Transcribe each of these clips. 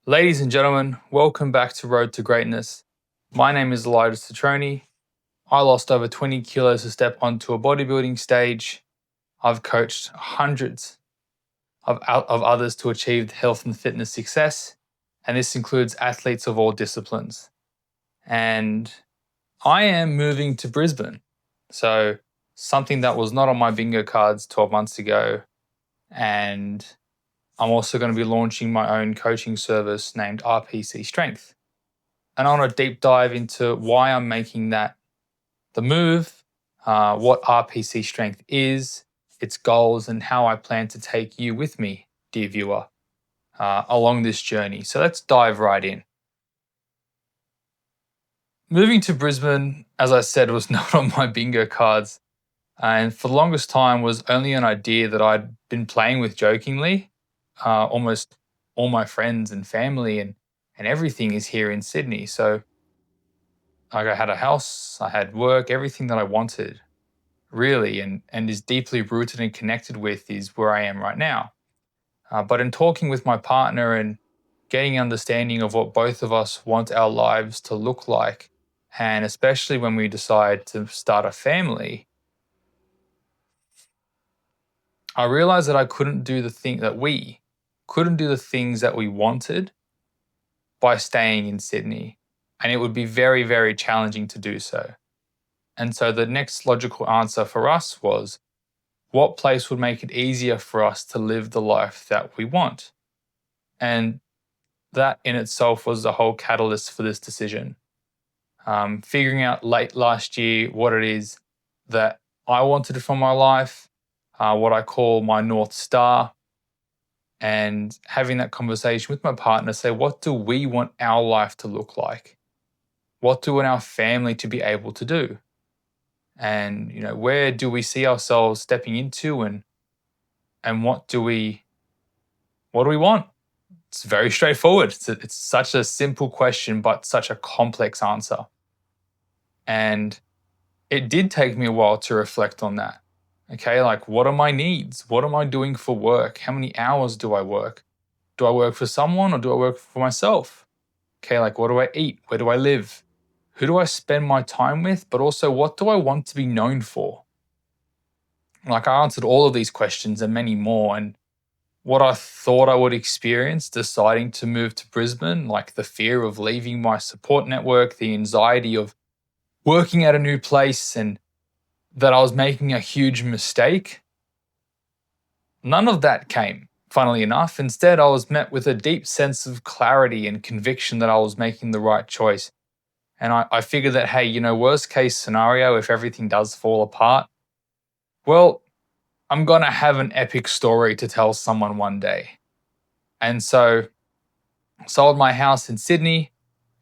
Ladies and gentlemen, welcome back to Road to Greatness. My name is Elijah Citroni. I lost over 20 kilos to step onto a bodybuilding stage. I've coached hundreds of others to achieve health and fitness success, and this includes athletes of all disciplines. And I am moving to Brisbane. So, something that was not on my bingo cards 12 months ago, and I'm also going to be launching my own coaching service named RPC Strength. And I want to deep dive into why I'm making the move, what RPC Strength is, its goals, and how I plan to take you with me, dear viewer, along this journey. So let's dive right in. Moving to Brisbane, as I said, was not on my bingo cards. And for the longest time was only an idea that I'd been playing with jokingly. Almost all my friends and family and everything is here in Sydney. So I had a house, I had work, everything that I wanted, really, and is deeply rooted and connected with is where I am right now. But in talking with my partner and getting understanding of what both of us want our lives to look like, and especially when we decide to start a family, I realized that I couldn't do the thing that we couldn't do the things that we wanted by staying in Sydney. And it would be very, very challenging to do so. And so the next logical answer for us was, what place would make it easier for us to live the life that we want? And that in itself was the whole catalyst for this decision. Figuring out late last year what it is that I wanted from my life, what I call my North Star, and having that conversation with my partner, say, what do we want our life to look like? What do we want our family to be able to do? And, where do we see ourselves stepping into and what do we want? It's very straightforward. It's such a simple question, but such a complex answer. And it did take me a while to reflect on that. Okay, like what are my needs? What am I doing for work? How many hours do I work? Do I work for someone or do I work for myself? Okay, like what do I eat? Where do I live? Who do I spend my time with? But also, what do I want to be known for? Like I answered all of these questions and many more. And what I thought I would experience deciding to move to Brisbane, like the fear of leaving my support network, the anxiety of working at a new place, and that I was making a huge mistake, none of that came, funnily enough. Instead, I was met with a deep sense of clarity and conviction that I was making the right choice. And I figured that, hey, worst case scenario, if everything does fall apart, well, I'm going to have an epic story to tell someone one day. And so sold my house in Sydney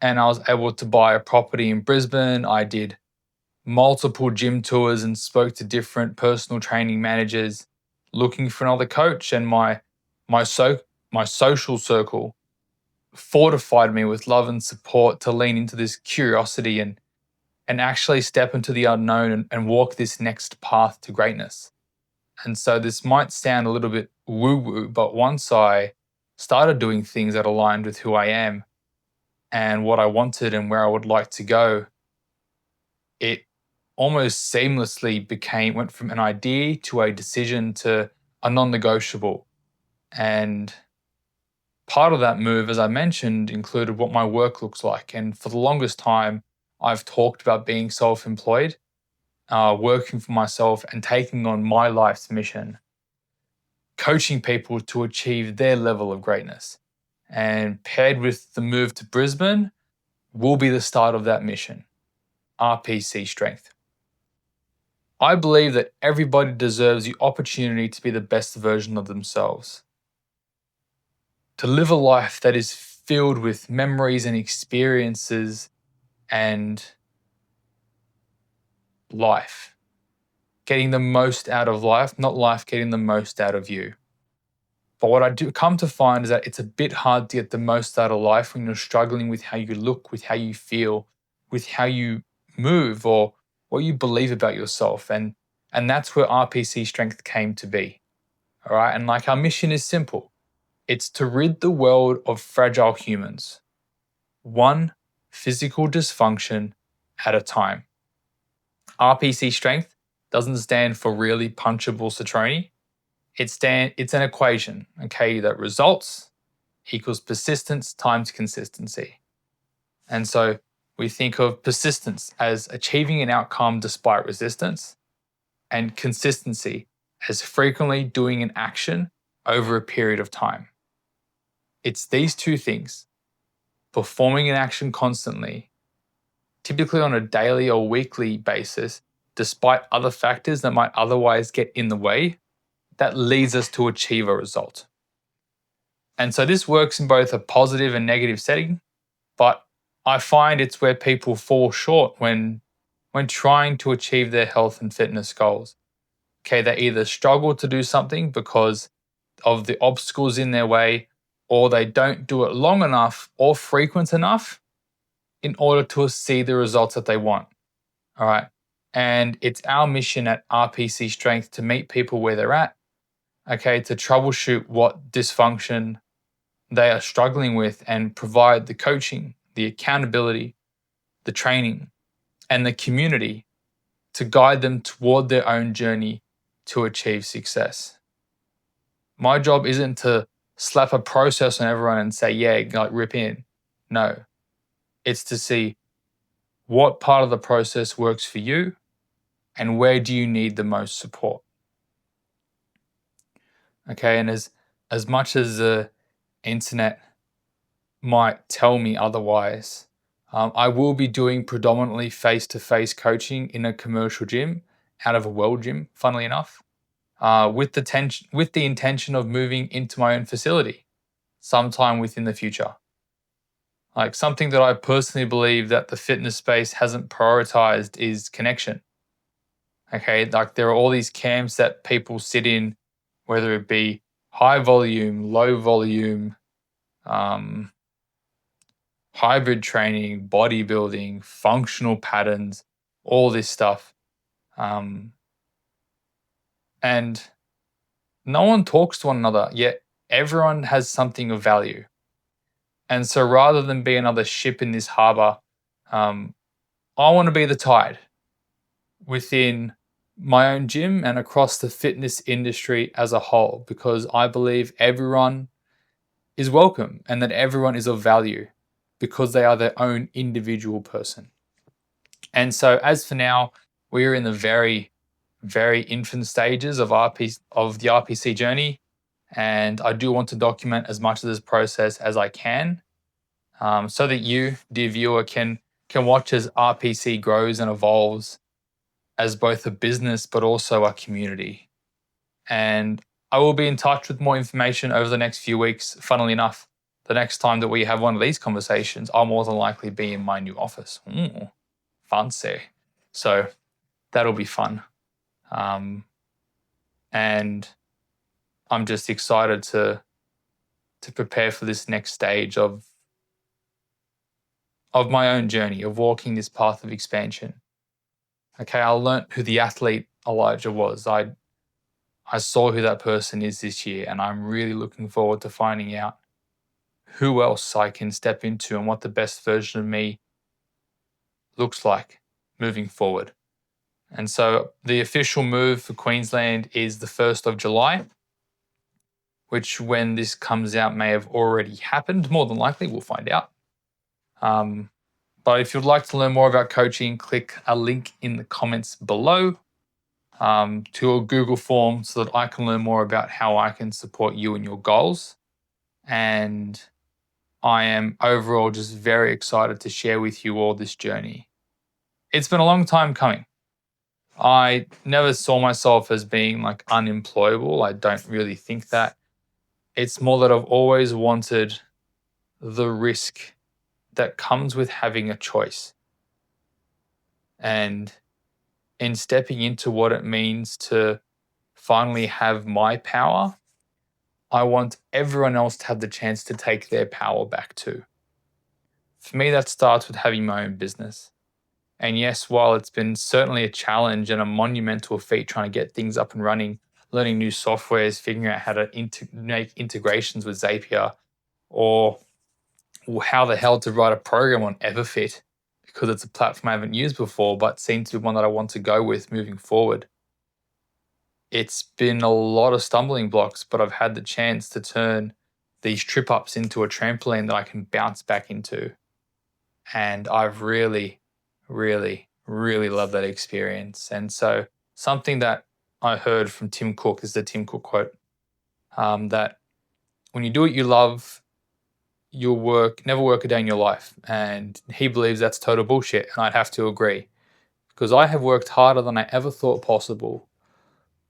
and I was able to buy a property in Brisbane. I did multiple gym tours and spoke to different personal training managers looking for another coach, and my social circle fortified me with love and support to lean into this curiosity and actually step into the unknown and walk this next path to greatness. And so this might sound a little bit woo-woo, but once I started doing things that aligned with who I am and what I wanted and where I would like to go, it almost seamlessly went from an idea to a decision to a non-negotiable. And part of that move, as I mentioned, included what my work looks like. And for the longest time, I've talked about being self-employed, working for myself and taking on my life's mission, coaching people to achieve their level of greatness. And paired with the move to Brisbane will be the start of that mission, RPC Strength. I believe that everybody deserves the opportunity to be the best version of themselves, to live a life that is filled with memories and experiences and life. Getting the most out of life, not life getting the most out of you. But what I do come to find is that it's a bit hard to get the most out of life when you're struggling with how you look, with how you feel, with how you move, or what you believe about yourself. And that's where RPC Strength came to be. All right. And like our mission is simple. It's to rid the world of fragile humans, one physical dysfunction at a time. RPC strength doesn't stand for really punchable Citroni. It's an equation, okay, that results equals persistence times consistency. And so we think of persistence as achieving an outcome despite resistance, and consistency as frequently doing an action over a period of time. It's these two things, performing an action constantly, typically on a daily or weekly basis, despite other factors that might otherwise get in the way, that leads us to achieve a result. And so this works in both a positive and negative setting, but I find it's where people fall short when trying to achieve their health and fitness goals. Okay, they either struggle to do something because of the obstacles in their way, or they don't do it long enough or frequent enough in order to see the results that they want. All right. And it's our mission at RPC Strength to meet people where they're at, okay, to troubleshoot what dysfunction they are struggling with and provide the coaching, the accountability, the training, and the community to guide them toward their own journey to achieve success. My job isn't to slap a process on everyone and say, yeah, like rip in. No, it's to see what part of the process works for you and where do you need the most support. Okay, and as much as the internet might tell me otherwise, I will be doing predominantly face-to-face coaching in a commercial gym out of a world gym, funnily enough, with the intention of moving into my own facility sometime within the future. Like, something that I personally believe that the fitness space hasn't prioritized is connection. Okay, like there are all these camps that people sit in, whether it be high volume, low volume, hybrid training, bodybuilding, functional patterns, all this stuff. And no one talks to one another, yet everyone has something of value. And so rather than be another ship in this harbor, I want to be the tide within my own gym and across the fitness industry as a whole, because I believe everyone is welcome and that everyone is of value because they are their own individual person. And so as for now, we are in the very, very infant stages of the RPC journey. And I do want to document as much of this process as I can, so that you, dear viewer, can watch as RPC grows and evolves as both a business but also a community. And I will be in touch with more information over the next few weeks. Funnily enough, the next time that we have one of these conversations, I'll more than likely be in my new office. Fancy. So that'll be fun. And I'm just excited to prepare for this next stage of my own journey of walking this path of expansion. Okay, I learned who the athlete Elijah was. I saw who that person is this year, and I'm really looking forward to finding out who else I can step into and what the best version of me looks like moving forward. And so the official move for Queensland is the 1st of July, which when this comes out may have already happened. More than likely, we'll find out. But if you'd like to learn more about coaching, click a link in the comments below to a Google form so that I can learn more about how I can support you and your goals. And I am overall just very excited to share with you all this journey. It's been a long time coming. I never saw myself as being like unemployable. I don't really think that. It's more that I've always wanted the risk that comes with having a choice. And in stepping into what it means to finally have my power, I want everyone else to have the chance to take their power back too. For me, that starts with having my own business. And yes, while it's been certainly a challenge and a monumental feat trying to get things up and running learning new softwares, figuring out how to make integrations with Zapier, or how the hell to write a program on Everfit, because it's a platform I haven't used before, but seems to be one that I want to go with moving forward. It's been a lot of stumbling blocks, but I've had the chance to turn these trip ups into a trampoline that I can bounce back into. And I've really, really, really loved that experience. And so, something that I heard from Tim Cook, this is the Tim Cook quote, that when you do what you love, you'll never work a day in your life. And he believes that's total bullshit. And I'd have to agree, because I have worked harder than I ever thought possible,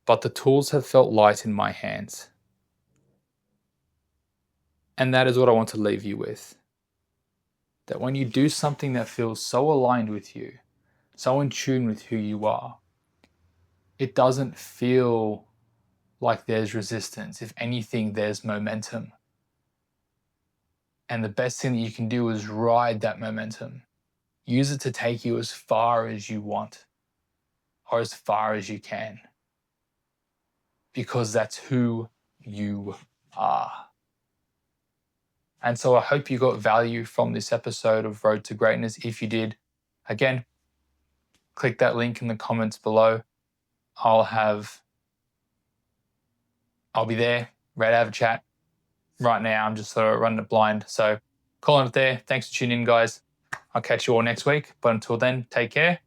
but the tools have felt light in my hands. And that is what I want to leave you with. That when you do something that feels so aligned with you, so in tune with who you are, it doesn't feel like there's resistance. If anything, there's momentum. And the best thing that you can do is ride that momentum. Use it to take you as far as you want, or as far as you can, because that's who you are. And so I hope you got value from this episode of Road to Greatness. If you did, again, click that link in the comments below. I'll be there, ready to have a chat. Right now, I'm just sort of running it blind. So calling it there. Thanks for tuning in, guys. I'll catch you all next week. But until then, take care.